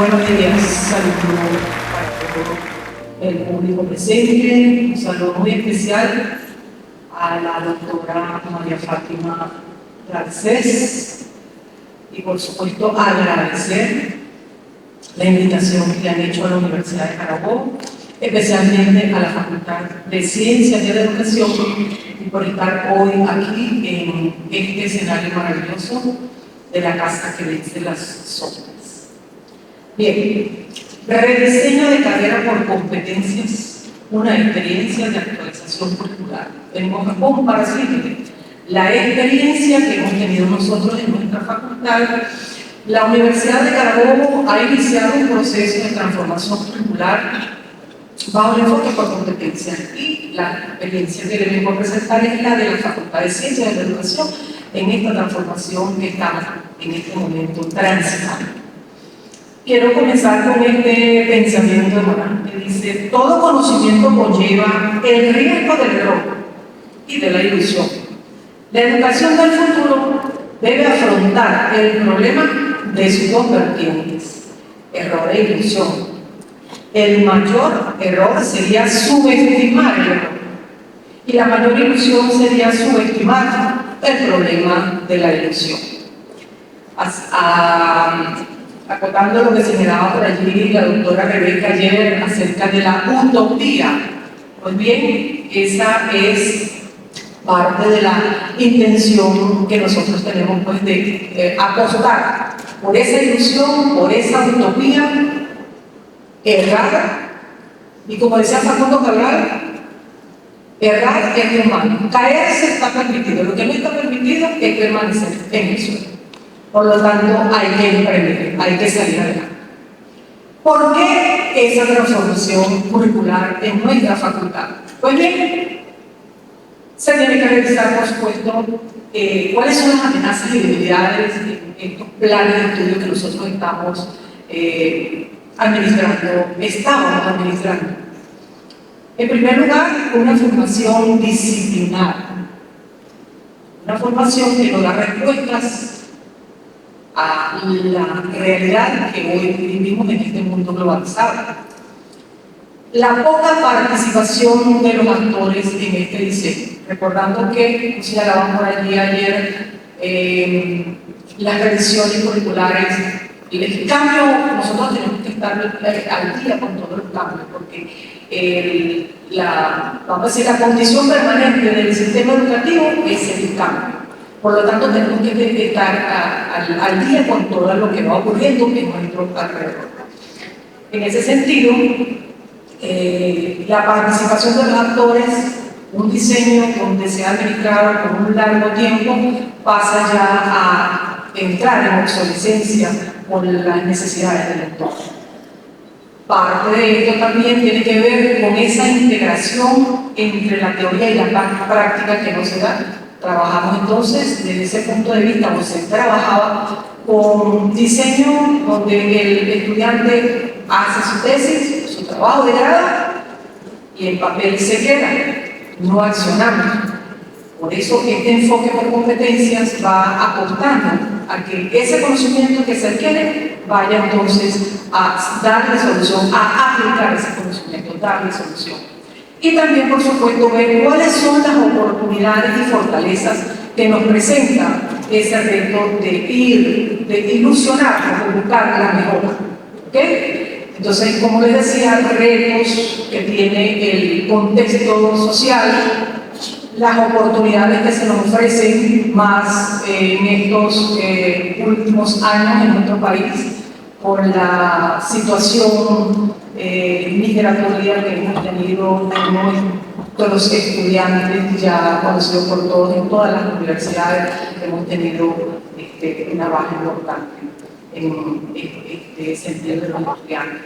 Buenos días, saludos para todo el público presente, un saludo muy especial a la doctora María Fátima Garcés y por supuesto agradecer la invitación que le han hecho a la Universidad de Carabobo, especialmente a la Facultad de Ciencias y de Educación y por estar hoy aquí en este escenario maravilloso de la Casa que vence las sombras. Bien, rediseño de carrera por competencias, una experiencia de actualización curricular. Tenemos que comparar la experiencia que hemos tenido nosotros en nuestra facultad. La Universidad de Carabobo ha iniciado un proceso de transformación curricular bajo el enfoque por competencias y la experiencia que le vengo a presentar es la de la Facultad de Ciencias y de Educación en esta transformación que estamos en este momento transitando. Quiero comenzar con este pensamiento de Morán, que dice: todo conocimiento conlleva el riesgo del error y de la ilusión. La educación del futuro debe afrontar el problema de sus dos vertientes, error e ilusión. El mayor error sería subestimar el error y la mayor ilusión sería subestimar el problema de la ilusión. Acotando lo que señalaba por allí la doctora Rebeca ayer acerca de la utopía, pues bien, esa es parte de la intención que nosotros tenemos pues, de apostar por esa ilusión, por esa utopía, errar, y como decía Facundo Cabral, errar es humano, caerse está permitido, lo que no está permitido es permanecer en el suelo. Por lo tanto, hay que emprender, hay que salir adelante. ¿Por qué esa transformación curricular en nuestra facultad? Pues bien, se tiene que revisar, por supuesto, cuáles son las amenazas y debilidades en estos planes de estudio que nosotros estamos administrando. En primer lugar, una formación disciplinar, una formación que nos da respuestas a la realidad que hoy vivimos en este mundo globalizado. La poca participación de los actores en este diseño. Recordando que, como señalaban por allí ayer, las revisiones curriculares, el cambio, nosotros tenemos que estar al día con todo el cambio, porque vamos a decir, la condición permanente del sistema educativo es el cambio. Por lo tanto, tenemos que estar al día con todo lo que va ocurriendo en nuestro alrededor. En ese sentido, la participación de los actores, un diseño donde se ha administrado por un largo tiempo, pasa ya a entrar en obsolescencia por las necesidades del entorno. Parte de esto también tiene que ver con esa integración entre la teoría y la práctica que no se da. Trabajamos entonces desde ese punto de vista, o se trabajaba con diseño donde el estudiante hace su tesis, su trabajo de grado y el papel se queda, no accionamos. Por eso este enfoque por competencias va apostando a que ese conocimiento que se adquiere vaya entonces a darle solución, a aplicar ese conocimiento, darle solución. Y también, por supuesto, ver cuáles son las oportunidades y fortalezas que nos presenta ese reto de ilusionar, de buscar la mejora. ¿Okay? Entonces, como les decía, retos que tiene el contexto social, las oportunidades que se nos ofrecen más en estos últimos años en nuestro país por la situación migratoria que hemos tenido de los estudiantes ya conocidos por todos en todas las universidades. Hemos tenido una baja importante en este sentido de los estudiantes.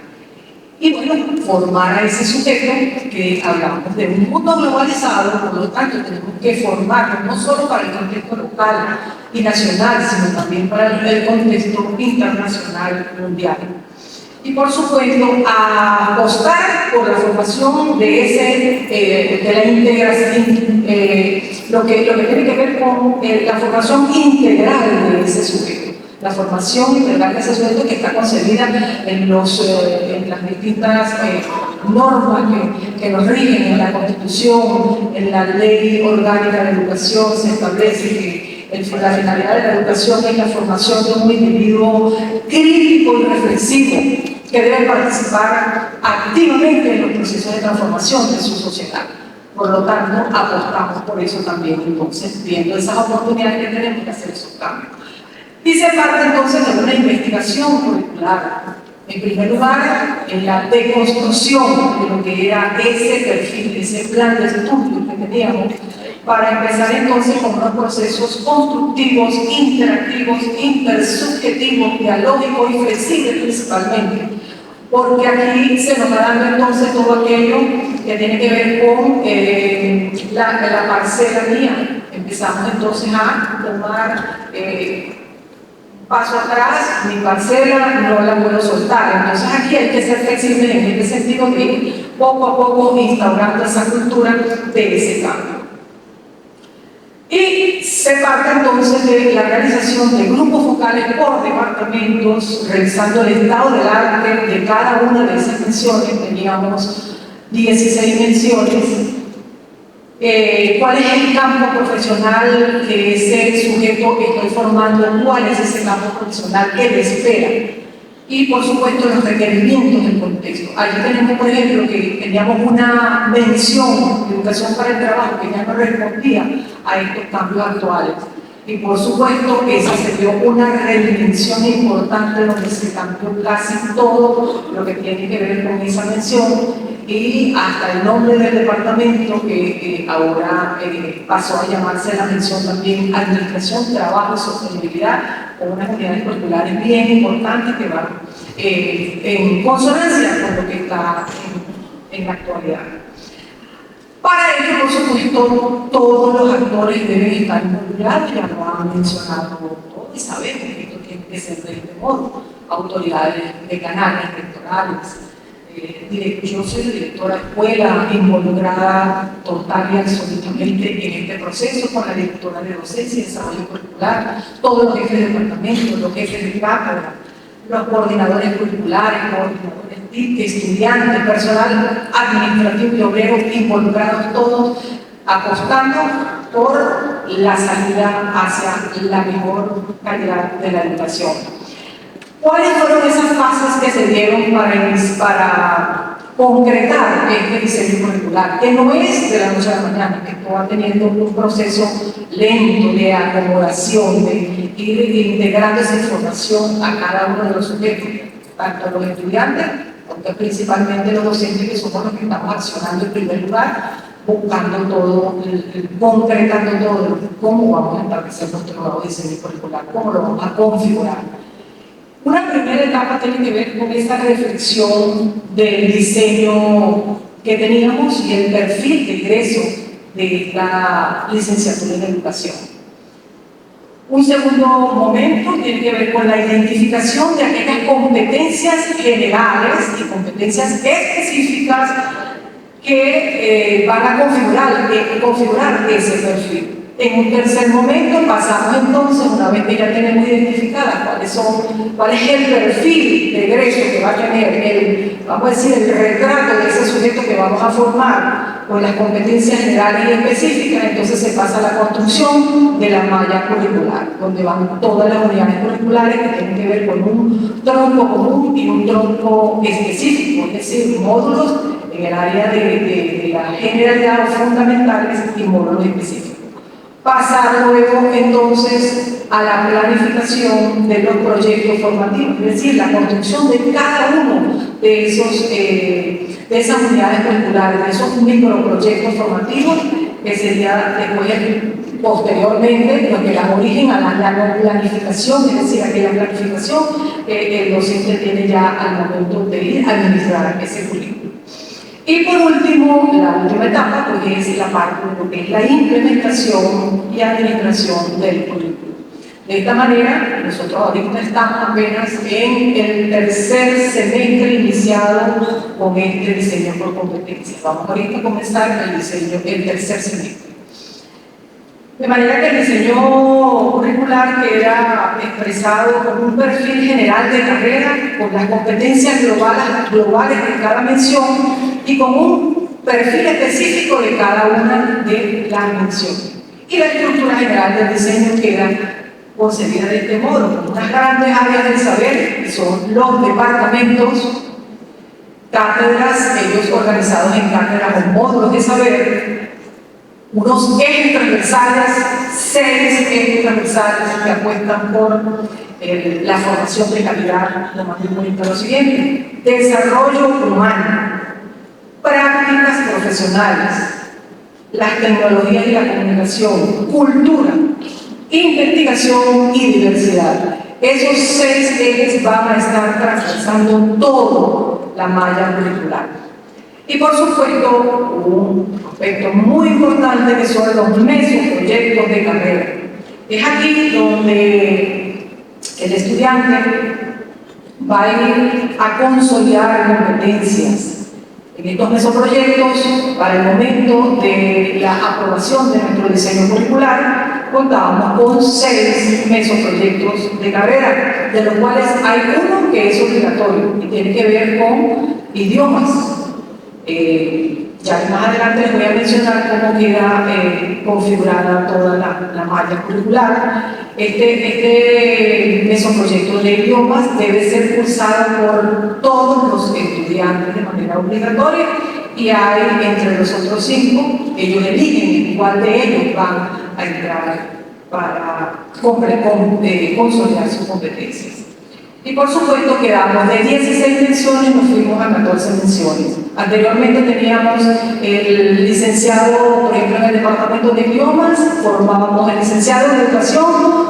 Y bueno, formar a ese sujeto que hablamos de un mundo globalizado, por lo tanto tenemos que formarlo no solo para el contexto local y nacional, sino también para el contexto internacional mundial. Y por supuesto, a apostar por la formación de la integración, lo que tiene que ver con la formación integral de ese sujeto. La formación integral de ese sujeto que está concebida en las distintas normas que nos rigen en la Constitución, en la Ley Orgánica de Educación, se establece que la finalidad de la educación es la formación de un individuo crítico y reflexivo que debe participar activamente en los procesos de transformación de su sociedad. Por lo tanto, apostamos por eso también, entonces, viendo esas oportunidades que tenemos de hacer esos cambios. Y se parte entonces de una investigación curricular. En primer lugar, en la deconstrucción de lo que era ese perfil, ese plan de estudio que teníamos, para empezar entonces con unos procesos constructivos, interactivos, intersubjetivos, dialógicos y flexibles principalmente. Porque aquí se nos va dando entonces todo aquello que tiene que ver con la parcela mía. Empezamos entonces a tomar paso atrás, mi parcela no la puedo soltar. Entonces aquí hay que ser flexible en este sentido de ir poco a poco instaurando esa cultura de ese cambio. Y se parte entonces de la realización de grupos focales por departamentos, revisando el estado del arte de cada una de esas menciones. Teníamos 16 menciones. ¿Cuál es el campo profesional que ese sujeto estoy formando? ¿Cuál es ese campo profesional que le espera? Y por supuesto los requerimientos del contexto. Allí tenemos, por ejemplo, que teníamos una mención de educación para el trabajo que ya no respondía a estos cambios actuales. Y por supuesto esa se dio una redimensión importante donde se cambió casi todo lo que tiene que ver con esa mención y hasta el nombre del departamento que ahora pasó a llamarse la mención también Administración, Trabajo y Sostenibilidad, con unas unidades curriculares bien importantes que van en consonancia con lo que está en la actualidad. Para ello, por supuesto, todos los actores deben estar involucrados, ya lo han mencionado todos y sabemos que esto tiene que ser de este modo. Autoridades decanales, rectorales, yo soy directora de escuela involucrada total y absolutamente en este proceso con la directora de docencia y desarrollo curricular, todos los jefes de departamento, los jefes de cátedra, los coordinadores curriculares, coordinadores de estudiantes, personal administrativo y obrero involucrados todos, apostando por la salida hacia la mejor calidad de la educación. ¿Cuáles fueron esas fases que se dieron para concretar este diseño curricular? Que no es de la noche a la mañana, que esto va teniendo un proceso lento de acomodación, de ir integrando esa información a cada uno de los sujetos, tanto los estudiantes, porque principalmente los docentes que somos los que estamos accionando en primer lugar, buscando todo, concretando todo, cómo vamos a establecer nuestro nuevo diseño curricular, cómo lo vamos a configurar. Una primera etapa tiene que ver con esta reflexión del diseño que teníamos y el perfil de ingreso de la licenciatura en educación. Un segundo momento tiene que ver con la identificación de aquellas competencias generales y competencias específicas que van a configurar ese perfil. En un tercer momento pasamos entonces, una vez que ya tenemos identificadas cuál es el perfil de egreso que va a tener vamos a decir, el retrato de ese sujeto que vamos a formar con las competencias generales y específicas, entonces se pasa a la construcción de la malla curricular, donde van todas las unidades curriculares que tienen que ver con un tronco común y un tronco específico, es decir, módulos en el área de la generalidad o fundamentales y módulos específicos. Pasar luego entonces a la planificación de los proyectos formativos, es decir, la construcción de cada uno de esas unidades curriculares, de esos microproyectos formativos, que sería después, posteriormente, lo que da origen a la planificación, es decir, aquella planificación que el docente tiene ya al momento de ir a administrar ese currículum. Y por último, la última etapa, pues es la parte de lo que es la implementación y administración del currículum. De esta manera, nosotros ahorita estamos apenas en el tercer semestre iniciado con este diseño por competencias. Vamos ahorita a comenzar el tercer semestre. De manera que el diseño curricular queda expresado con un perfil general de carrera, con las competencias globales de cada mención y con un perfil específico de cada una de las menciones. Y la estructura general del diseño queda concebida de este modo, con unas grandes áreas del saber, que son los departamentos, cátedras, ellos organizados en cátedras o módulos de saber, unos ejes transversales, 6 ejes transversales que apuestan por la formación de calidad, lo más importante lo siguiente: desarrollo humano, prácticas profesionales, las tecnologías y la comunicación, cultura, investigación y diversidad. Esos 6 ejes van a estar transversando toda la malla curricular. Y por supuesto, un aspecto muy importante que son los mesoproyectos de carrera. Es aquí donde el estudiante va a ir a consolidar competencias. En estos mesoproyectos, para el momento de la aprobación de nuestro diseño curricular, contábamos con 6 mesoproyectos de carrera, de los cuales hay uno que es obligatorio y tiene que ver con idiomas. Ya más adelante les voy a mencionar cómo queda configurada toda la malla curricular. Este mesoproyecto de idiomas debe ser cursado por todos los estudiantes de manera obligatoria, y hay entre los otros 5, ellos eligen cuál de ellos van a entrar para consolidar sus competencias. Y por supuesto quedamos de 16 menciones, nos fuimos a 14 menciones. Anteriormente teníamos el licenciado, por ejemplo, en el departamento de idiomas, formábamos el licenciado en educación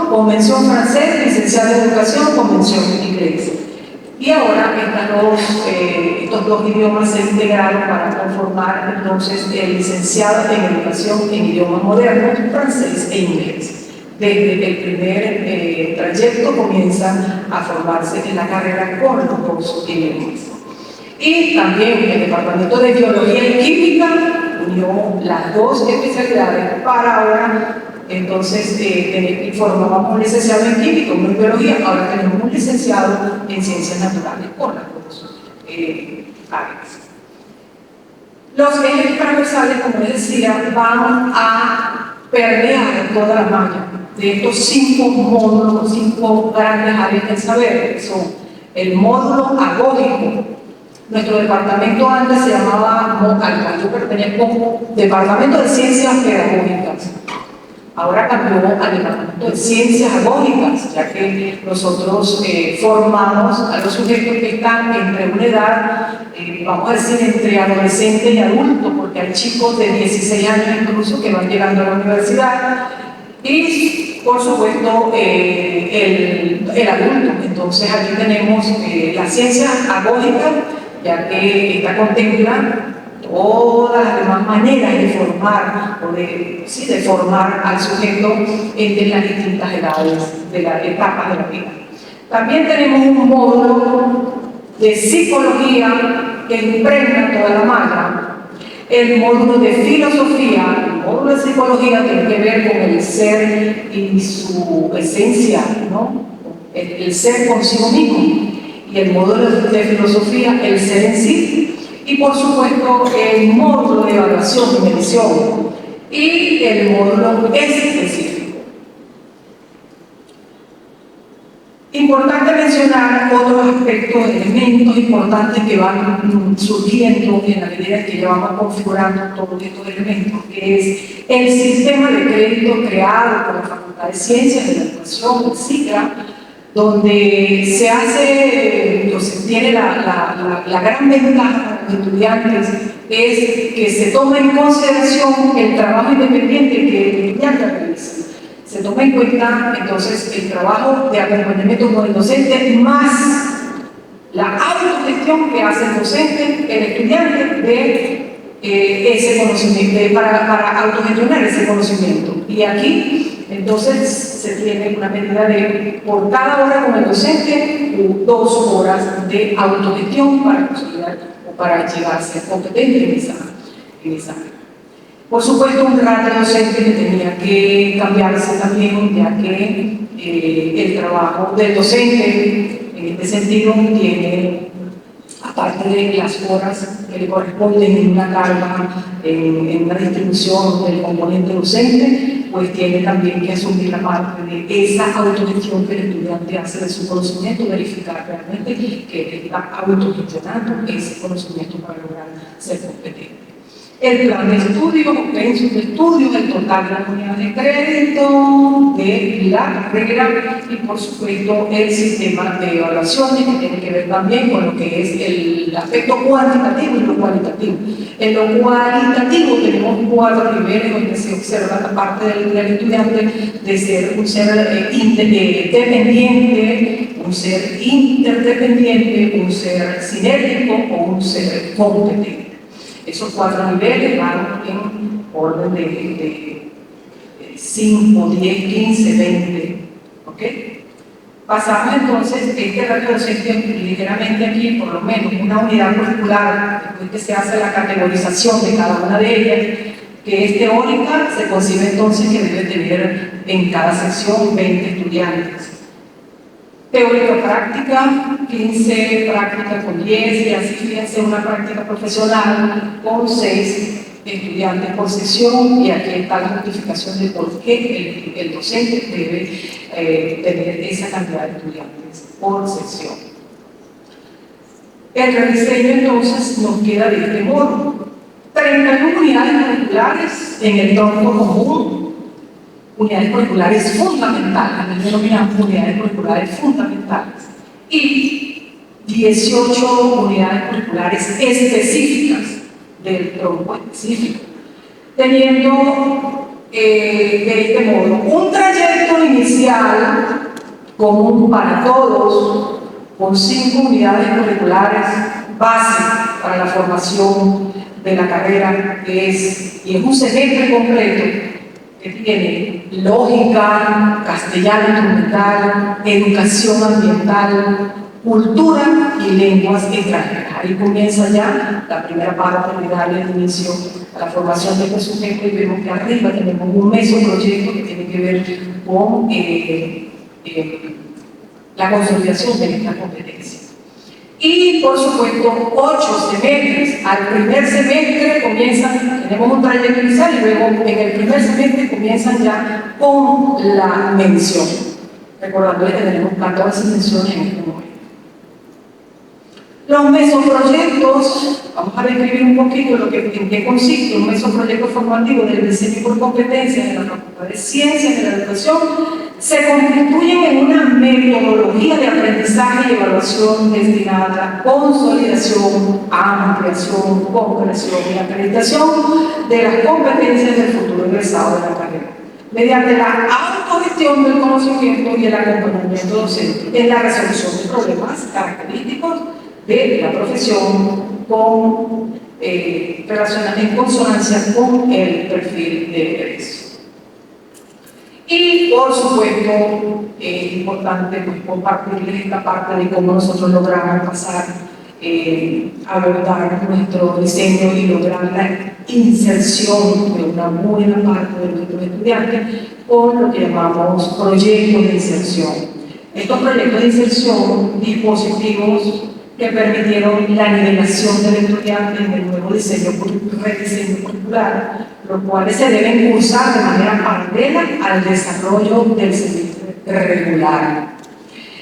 con mención francés, licenciado en educación con mención inglés. Y ahora estos dos idiomas se integraron para conformar entonces el licenciado en educación en idiomas modernos, francés e inglés. Desde el primer trayecto comienzan a formarse en la carrera con los 2 idiomas. Y también el departamento de biología y química unió las 2 especialidades para ahora, entonces formábamos un licenciado en química, uno en biología, ahora tenemos un licenciado en ciencias naturales con las 2 áreas. Los ejes transversales, como les decía, van a permear toda la malla de estos 5 módulos, 5 grandes áreas del saber, que son el módulo agógico. Nuestro departamento antes se llamaba MOCALPA, yo pertenecía como Departamento de Ciencias Pedagógicas. Ahora cambió al Departamento de Ciencias Agógicas, ya que nosotros formamos a los sujetos que están entre una edad, vamos a decir, entre adolescente y adulto, porque hay chicos de 16 años incluso que van llegando a la universidad, y por supuesto el adulto. Entonces aquí tenemos la ciencia agógica, ya que esta contempla todas las demás maneras de formar o de formar al sujeto entre las distintas edades de las etapas de la vida. También tenemos un módulo de psicología que impregna toda la malla. El módulo de filosofía, el módulo de psicología tiene que ver con el ser y su esencia, ¿no? El ser consigo mismo. Y el módulo de filosofía, el ser en sí. Y por supuesto el módulo de evaluación y medición y el módulo específico. Importante mencionar otros aspectos, elementos importantes que van surgiendo en la medida que llevamos configurando todos estos elementos, que es el sistema de crédito creado por la Facultad de Ciencias de la Educación, el SICA, donde se hace, entonces tiene la gran ventaja de los estudiantes es que se toma en consideración el trabajo independiente que el estudiante realiza. Se toma en cuenta entonces el trabajo de acompañamiento con el docente más la autogestión que hace el docente, el estudiante de ese conocimiento, para autogestionar ese conocimiento. Y aquí entonces se tiene una medida de por cada hora con el docente 2 horas de autogestión para consolidar o para llegarse competente en esa área. Por supuesto, un ratio docente que tenía que cambiarse también, ya que el trabajo del docente, en este sentido, tiene, aparte de las horas que le corresponden en una carga, en una distribución del componente docente, pues tiene también que asumir la parte de esa autogestión que el estudiante hace de su conocimiento, verificar realmente que está autogestionando ese conocimiento para lograr ser competente. El plan de estudio, pensos de estudio, el total de la unidad de crédito de la carrera y, por supuesto, el sistema de evaluaciones, que tiene que ver también con lo que es el aspecto cuantitativo y lo cualitativo. En lo cualitativo tenemos 4 niveles donde se observa la parte del estudiante de ser un ser dependiente, un ser interdependiente, un ser sinérgico o un ser competente. Esos 4 niveles van en orden de 5, 10, 15, 20. ¿Ok? Pasamos entonces este ratio docente ligeramente aquí, por lo menos una unidad curricular, después que se hace la categorización de cada una de ellas, que es teórica, se concibe entonces que debe tener en cada sección 20 estudiantes. Teórica práctica, 15, práctica con 10, y así fíjense una práctica profesional con 6 estudiantes por sección, y aquí está la justificación de por qué el docente debe tener esa cantidad de estudiantes por sección. El rediseño entonces nos queda de este modo: 31 unidades curriculares en el tronco común, unidades curriculares fundamentales, denominamos unidades curriculares fundamentales, y 18 unidades curriculares específicas del tronco específico, teniendo de este modo un trayecto inicial común para todos, con 5 unidades curriculares base para la formación de la carrera, y es un semestre completo que tiene lógica, castellano instrumental, educación ambiental, cultura y lenguas extranjeras. Ahí comienza ya la primera parte de darle inicio a la formación de este sujeto, y vemos que arriba tenemos un mesoproyecto que tiene que ver con la consolidación de esta competencia. Y, por supuesto, 8 semestres. Al primer semestre tenemos un trayecto inicial, y luego en el primer semestre comienzan ya con la mención. Recordándoles que tenemos 14 menciones en este momento. Los mesoproyectos, vamos a describir un poquito en qué consiste un mesoproyecto formativo del diseño por competencias en la Facultad de Ciencias de la Educación. Se constituyen en una metodología de aprendizaje y evaluación destinada a la consolidación, ampliación, concreción y acreditación de las competencias del futuro egresado de la carrera, mediante la autogestión del conocimiento y el acompañamiento docente en la resolución de problemas característicos de la profesión en consonancia con el perfil de egreso. Y, por supuesto, es importante compartirles esta parte de cómo nosotros logramos pasar a abordar nuestro diseño y lograr la inserción de una buena parte de nuestros estudiantes con lo que llamamos proyectos de inserción. Estos proyectos de inserción, dispositivos que permitieron la nivelación del estudiante en el nuevo rediseño curricular, los cuales se deben cursar de manera paralela al desarrollo del semestre regular.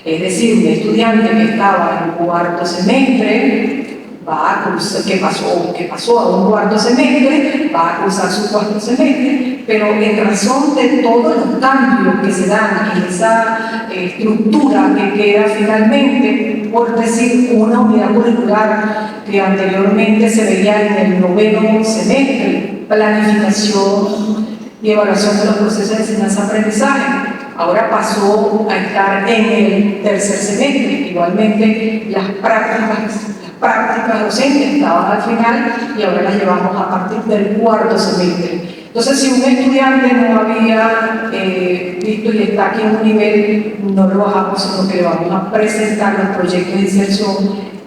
Es decir, un estudiante que estaba en cuarto semestre va a cursar, que pasó a un cuarto semestre, va a cursar su cuarto semestre, pero en razón de todos los cambios que se dan en esa estructura que queda finalmente, por decir, una unidad curricular que anteriormente se veía en el noveno semestre, planificación y evaluación de los procesos de enseñanza-aprendizaje, ahora pasó a estar en el tercer semestre. Igualmente, las prácticas docentes estaban al final y ahora las llevamos a partir del cuarto semestre. Entonces, si un estudiante no había visto y está aquí en un nivel, no lo bajamos, sino que le vamos a presentar los proyectos de inserción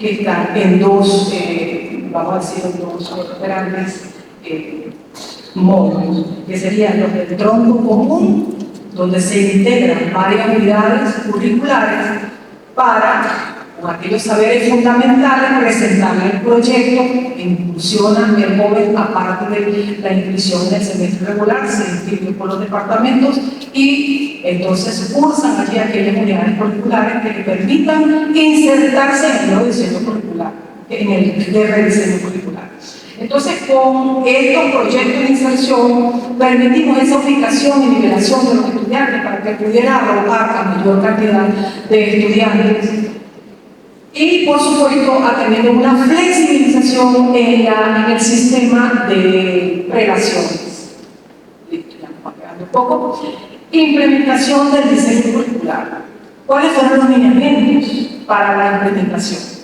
que están en dos, vamos a decir, en dos grandes módulos, que serían los del tronco común, donde se integran varias unidades curriculares para, con aquellos saberes fundamentales, presentar el proyecto que incursiona el joven, aparte de la inscripción del semestre regular, se inscribe por los departamentos y entonces cursan allí aquellas unidades curriculares que le permitan insertarse en el nuevo diseño curricular, en el de rediseño curricular. Entonces, con estos proyectos de inserción, permitimos esa ubicación y nivelación de los estudiantes para que pudiera arrojar a mayor cantidad de estudiantes. Y, por supuesto, atendiendo una flexibilización en el sistema de relaciones. Listo, ya nos va quedando un poco. Implementación del diseño curricular. ¿Cuáles fueron los lineamientos para la implementación?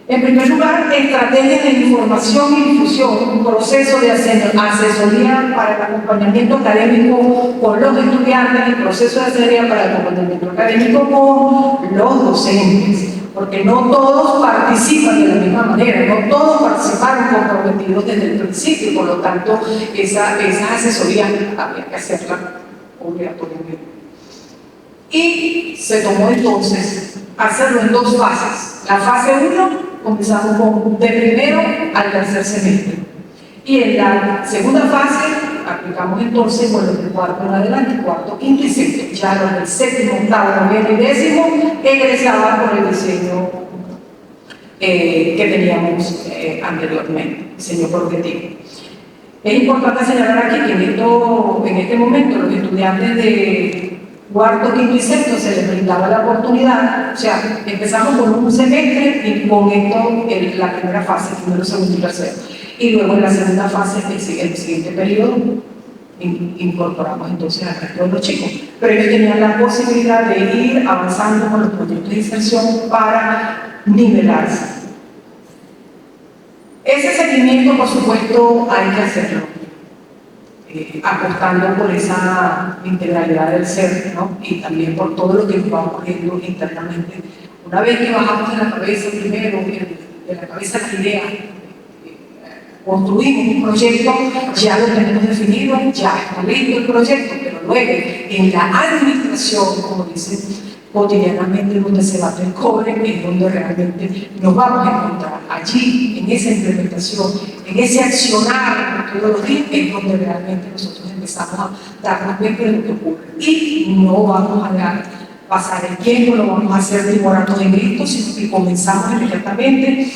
En primer lugar, estrategias de información y difusión, un proceso de asesoría para el acompañamiento académico con los estudiantes, el proceso de asesoría para el acompañamiento académico con los docentes, porque no todos participan de la misma manera, no todos participaron comprometidos desde el principio, por lo tanto, esa asesoría había que hacerla obligatoriamente. Y se tomó entonces hacerlo en dos fases. La fase 1 comenzamos de primero al tercer semestre. Y en la segunda fase aplicamos entonces con los de cuarto en adelante, cuarto, quinto y sexto. Ya los del séptimo, octavo, noveno y décimo egresaban por el diseño que teníamos anteriormente, diseño por objetivo. Es importante señalar aquí que en este momento los estudiantes de cuarto, quinto y sexto se les brindaba la oportunidad, o sea, empezamos con un semestre y con esto la primera fase, primero, segundo y tercero. Y luego en la segunda fase, el siguiente periodo, incorporamos entonces al resto de los chicos. Pero ellos tenían la posibilidad de ir avanzando con los proyectos de inserción para nivelarse. Ese seguimiento, por supuesto, hay que hacerlo. Apostando por esa integralidad del ser, ¿no? Y también por todo lo que nos va ocurriendo internamente. Una vez que bajamos de la cabeza primero, de la cabeza la idea, construimos un proyecto, ya lo tenemos definido, ya está listo el proyecto, pero luego en la administración, como dicen cotidianamente, donde se bate el cobre, es donde realmente nos vamos a encontrar. Allí, en esa implementación, en ese accionar de todos los días, es donde realmente nosotros empezamos a darnos cuenta de lo que ocurre. Y no vamos a dejar pasar el tiempo, no vamos a hacer demorados en esto, sino que comenzamos inmediatamente.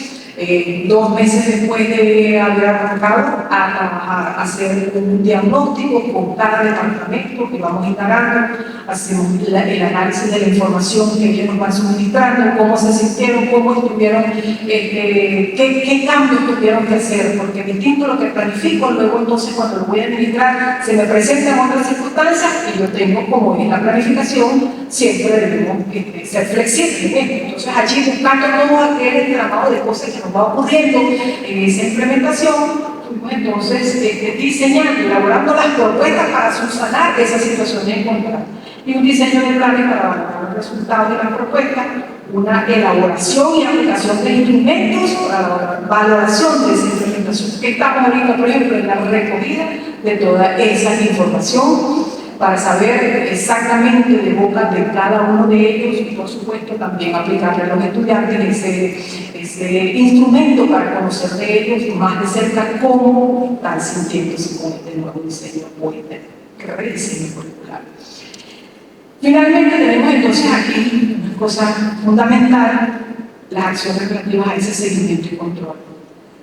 2 meses después de haber arrancado a trabajar, a hacer un diagnóstico con cada departamento que vamos indagando, hacemos el análisis de la información que ellos nos van suministrando, cómo se sintieron, cómo estuvieron, qué cambios tuvieron que hacer, porque distinto lo que planifico, luego entonces cuando lo voy a administrar se me presentan otras circunstancias y yo tengo, como es la planificación, siempre debemos ser flexibles. Entonces allí buscando todo aquel entramado de cosas que nos va ocurriendo en esa implementación, fuimos entonces diseñando, elaborando las propuestas para subsanar esas situaciones encontradas. Y un diseño de planes para valorar los resultados de las propuestas, una elaboración y aplicación de instrumentos para la valoración de esa implementación. Estamos ahorita, por ejemplo, en la recogida de toda esa información para saber exactamente de boca de cada uno de ellos y, por supuesto, también aplicarle a los estudiantes ese instrumento para conocer de ellos más de cerca cómo están sintiéndose con este nuevo diseño o este rediseño curricular. Finalmente, tenemos entonces aquí una cosa fundamental, las acciones relativas a ese seguimiento y control.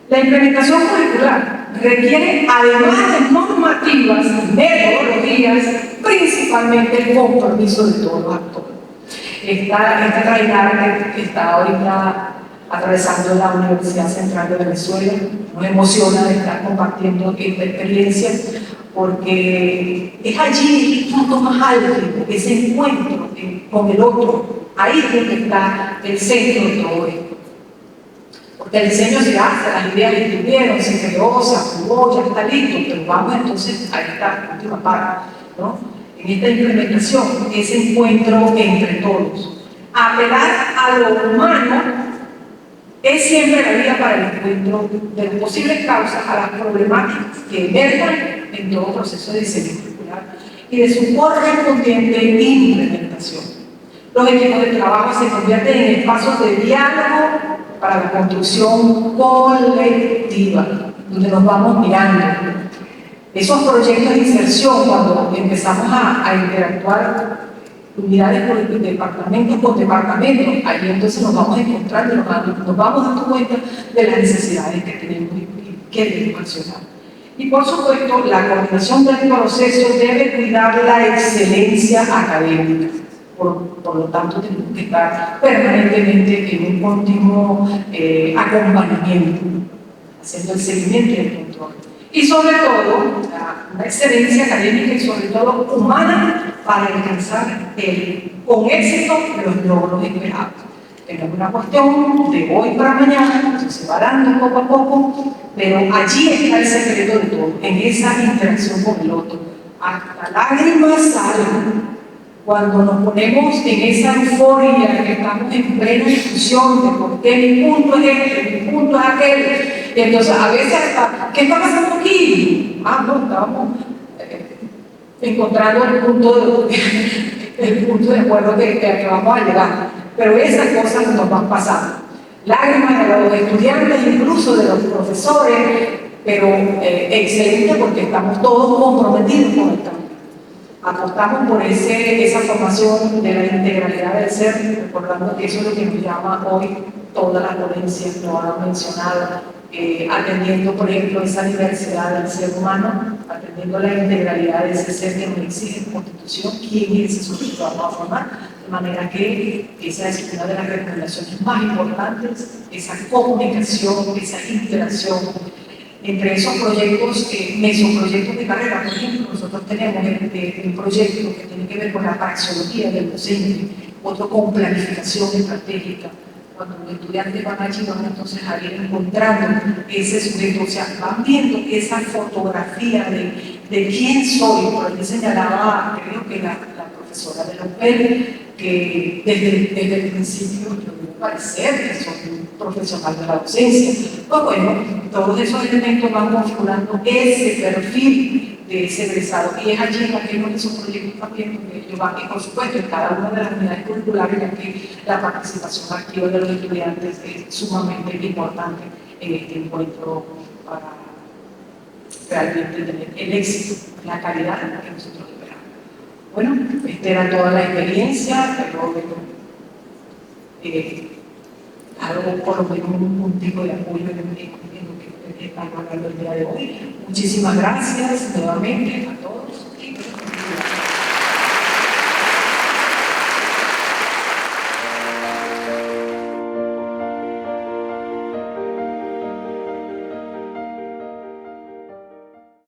La implementación curricular requiere, además de normativas y metodologías, principalmente el compromiso de todos los actores. Esta realidad que está ahorita atravesando la Universidad Central de Venezuela nos emociona de estar compartiendo esta experiencia, porque es allí el punto más álgido, ese encuentro con el otro. Ahí es donde está el centro de todo esto. Porque el diseño se hace, las ideas estuvieron, se creó, se aprobó, ya está listo, pero vamos entonces a esta última parte, ¿no? En esta implementación, ese encuentro entre todos. Apelar a lo humano es siempre la vía para el encuentro de las posibles causas a las problemáticas que emerjan en todo proceso de diseño curricular y de su correspondiente implementación. Los equipos de trabajo se convierten en espacios de diálogo para la construcción colectiva, donde nos vamos mirando. Esos proyectos de inserción, cuando empezamos a interactuar unidades por departamentos con departamentos, ahí entonces nos vamos encontrando, nos vamos dando cuenta de las necesidades que tenemos y que debemos accionar. Y por supuesto, la coordinación del proceso debe cuidar la excelencia académica. Por lo tanto, tenemos que estar permanentemente en un continuo acompañamiento, haciendo el seguimiento y el control. Y sobre todo, una excelencia académica y sobre todo humana para alcanzar con éxito los logros esperados. Es una cuestión de hoy para mañana, se va dando poco a poco, pero allí está el secreto de todo, en esa interacción con el otro. Hasta lágrimas salen cuando nos ponemos en esa euforia que estamos en plena discusión de por qué mi punto es este, mi punto es aquel, y entonces a veces hasta, ¿qué está pasando aquí? No, estábamos encontrando el punto de acuerdo que vamos a llegar, pero esas cosas nos van pasando. Lágrimas de los estudiantes, incluso de los profesores, pero excelente porque estamos todos comprometidos con el cambio. Apostamos por esa formación de la integralidad del ser, recordando que eso es lo que nos llama hoy todas las ponencias, lo han mencionado, atendiendo, por ejemplo, esa diversidad del ser humano, atendiendo la integralidad de ese ser que nos exige la Constitución, quién es ese sujeto que vamos a formar, de manera que esa es una de las recomendaciones más importantes, esa comunicación, esa interacción entre esos proyectos, mesoproyectos de carrera. Por ejemplo, nosotros tenemos un proyecto que tiene que ver con la praxeología del docente, otro con planificación estratégica. Cuando los estudiantes van allí, van entonces a ir encontrando ese sujeto, o sea, van viendo esa fotografía de quién soy. Por ahí señalaba, creo que la profesora de la UPEL, que desde el principio yo debo parecer que soy un profesional de la docencia. Pues bueno, todos esos elementos van configurando ese perfil de ese egresado, y es allí en aquellos de esos proyectos también donde ellos van, y por supuesto en cada una de las unidades curriculares, ya que la participación activa de los estudiantes es sumamente importante en este encuentro para realmente tener el éxito, la calidad que nosotros esperamos. Bueno, esta era toda la experiencia, pero algo, por lo menos un tipo de apoyo en lo que estamos hablando el día de hoy. Muchísimas gracias nuevamente a todos.